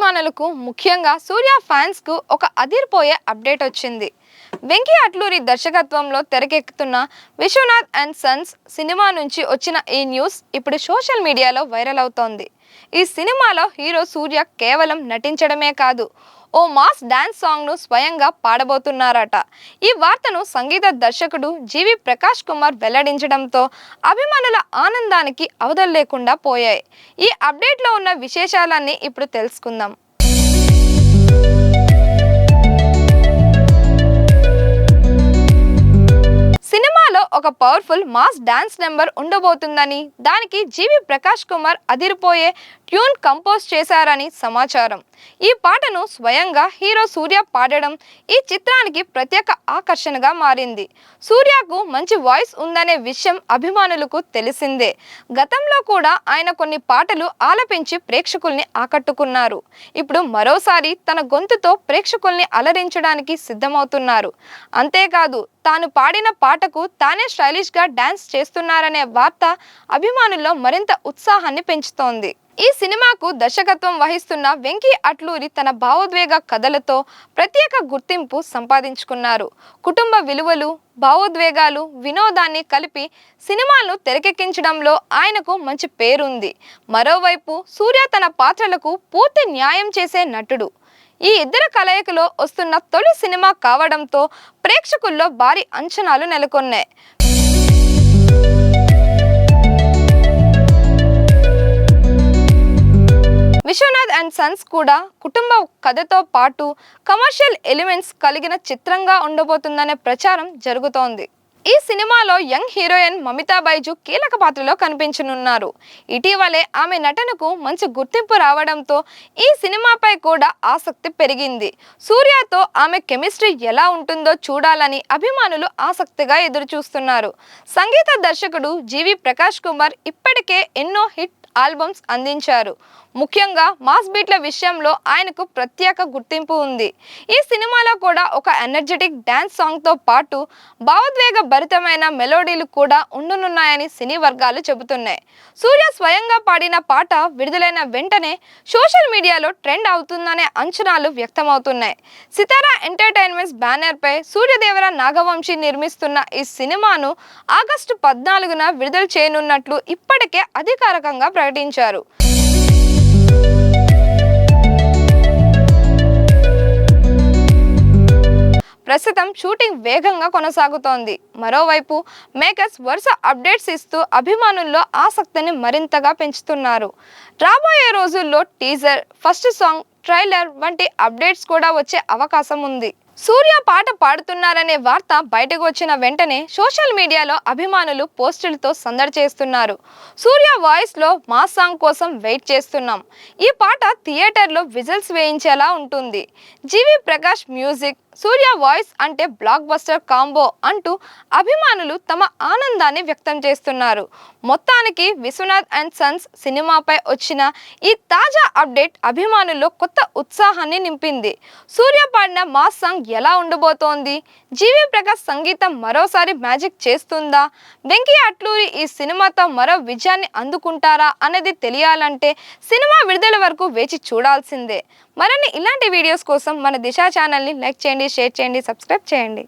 అభిమానులకు ముఖ్యంగా సూర్య ఫ్యాన్స్ కు ఒక అదిరిపోయే అప్డేట్ వచ్చింది. వెంకీ అట్లూరి దర్శకత్వంలో తెరకెక్కుతున్న విశ్వనాథ్ అండ్ సన్స్ సినిమా నుంచి వచ్చిన ఈ న్యూస్ ఇప్పుడు సోషల్ మీడియాలో వైరల్ అవుతోంది. ఈ సినిమాలో హీరో సూర్య కేవలం నటించడమే కాదు, ఓ మాస్ డాన్స్ సాంగ్ ను స్వయంగా పాడబోతున్నారట. ఈ వార్తను సంగీత దర్శకుడు జీవి ప్రకాష్ కుమార్ వెల్లడించడంతో అభిమానుల ఆనందానికి అవధులు లేకుండా పోయాయి. ఈ అప్డేట్ లో ఉన్న విశేషాలన్నీ ఇప్పుడు తెలుసుకుందాం. సినిమాలో ఒక పవర్ఫుల్ మాస్ డాన్స్ నెంబర్ ఉండబోతుందని, దానికి జీవి ప్రకాష్ కుమార్ అదిరిపోయే ట్యూన్ కంపోజ్ చేశారని సమాచారం. ఈ పాటను స్వయంగా హీరో సూర్య పాడడం ఈ చిత్రానికి ప్రత్యేక ఆకర్షణగా మారింది. సూర్యకు మంచి వాయిస్ ఉందనే విషయం అభిమానులకు తెలిసిందే. గతంలో కూడా ఆయన కొన్ని పాటలు ఆలపించి ప్రేక్షకుల్ని ఆకట్టుకున్నారు. ఇప్పుడు మరోసారి తన గొంతుతో ప్రేక్షకుల్ని అలరించడానికి సిద్ధమవుతున్నారు. అంతేకాదు, తాను పాడిన పాటకు తానే స్టైలిష్ గా డాన్స్ చేస్తున్నారనే వార్త అభిమానుల్లో మరింత ఉత్సాహాన్ని పెంచుతోంది. ఈ సినిమాకు దర్శకత్వం వహిస్తున్న వెంకీ అట్లూరి తన భావోద్వేగ కథలతో ప్రత్యేక గుర్తింపు సంపాదించుకున్నారు. కుటుంబ విలువలు, భావోద్వేగాలు, వినోదాన్ని కలిపి సినిమాలను తెరకెక్కించడంలో ఆయనకు మంచి పేరుంది. మరోవైపు సూర్య తన పాత్రలకు పూర్తి న్యాయం చేసే నటుడు. ఈ ఇద్దరు కలయికలో వస్తున్న తొలి సినిమా కావడంతో ప్రేక్షకుల్లో భారీ అంచనాలు నెలకొన్నాయి. విశ్వనాథ్ అండ్ సన్స్ కూడా కుటుంబ కథతో పాటు కమర్షియల్ ఎలిమెంట్స్ కలిగిన చిత్రంగా ఉండబోతుందనే ప్రచారం జరుగుతోంది. ఈ సినిమాలో యంగ్ హీరోయిన్ మమితా బైజు కీలక పాత్రలో కనిపించనున్నారు. ఇటీవలే ఆమె నటనకు మంచి గుర్తింపు రావడంతో ఈ సినిమాపై కూడా ఆసక్తి పెరిగింది. సూర్యతో ఆమె కెమిస్ట్రీ ఎలా ఉంటుందో చూడాలని అభిమానులు ఆసక్తిగా ఎదురుచూస్తున్నారు. సంగీత దర్శకుడు జీవి ప్రకాష్ కుమార్ ఇప్పటికే ఎన్నో హిట్ ఆల్బమ్స్ అందించారు. ముఖ్యంగా మాస్ బీట్ల విషయంలో ఆయనకు ప్రత్యేక గుర్తింపు ఉంది. ఈ సినిమాలో కూడా ఒక ఎనర్జెటిక్ డాన్స్ సాంగ్ తో పాటు భావోద్వేగ భరితమైన మెలోడీలు కూడా ఉండనున్నాయని సినీ వర్గాలు చెబుతున్నాయి. సూర్య స్వయంగా పాడిన పాట విడుదలైన వెంటనే సోషల్ మీడియాలో ట్రెండ్ అవుతుందనే అంచనాలు వ్యక్తమవుతున్నాయి. సితారా ఎంటర్టైన్మెంట్స్ బ్యానర్ పై సూర్యదేవర నాగవంశీ నిర్మిస్తున్న ఈ సినిమాను ఆగస్టు 14న విడుదల చేయనున్నట్లు ఇప్పటికే అధికారికంగా ప్రకటించారు. ప్రస్తుతం షూటింగ్ వేగంగా కొనసాగుతోంది. మరోవైపు మేకర్స్ వరుస అప్డేట్స్ ఇస్తూ అభిమానుల్లో ఆసక్తిని మరింతగా పెంచుతున్నారు. రాబోయే రోజుల్లో టీజర్, ఫస్ట్ సాంగ్, ట్రైలర్ వంటి అప్డేట్స్ కూడా వచ్చే అవకాశం ఉంది. సూర్య పాట పాడుతున్నారనే వార్త బయటకు వచ్చిన వెంటనే సోషల్ మీడియాలో అభిమానులు పోస్టులతో సందడి చేస్తున్నారు. సూర్య వాయిస్ లో మా సాంగ్ కోసం వెయిట్ చేస్తున్నాం. ఈ పాట థియేటర్లో విజిల్స్ వేయించేలా ఉంటుంది. జీవి ప్రకాష్ మ్యూజిక్, సూర్య వాయిస్ అంటే బ్లాక్ బస్టర్ కాంబో అంటూ అభిమానులు తమ ఆనందాన్ని వ్యక్తం చేస్తున్నారు. మొత్తానికి విశ్వనాథ్ అండ్ సన్స్ సినిమాపై వచ్చిన ఈ తాజా అప్డేట్ అభిమానుల్లో కొత్త ఉత్సాహాన్ని నింపింది. సూర్య పాడిన మాస్ సాంగ్ ఎలా ఉండబోతోంది? జీవి ప్రకాష్ సంగీతం మరోసారి మ్యాజిక్ చేస్తుందా? వెంకీ అట్లూరి ఈ సినిమాతో మరో విజయాన్ని అందుకుంటారా అనేది తెలియాలంటే సినిమా విడుదల వరకు వేచి చూడాల్సిందే. మరిన్ని ఇలాంటి వీడియోస్ కోసం మన దిశ ఛానల్ని లైక్ చేయండి, షేర్ చేయండి, సబ్స్క్రైబ్ చేయండి.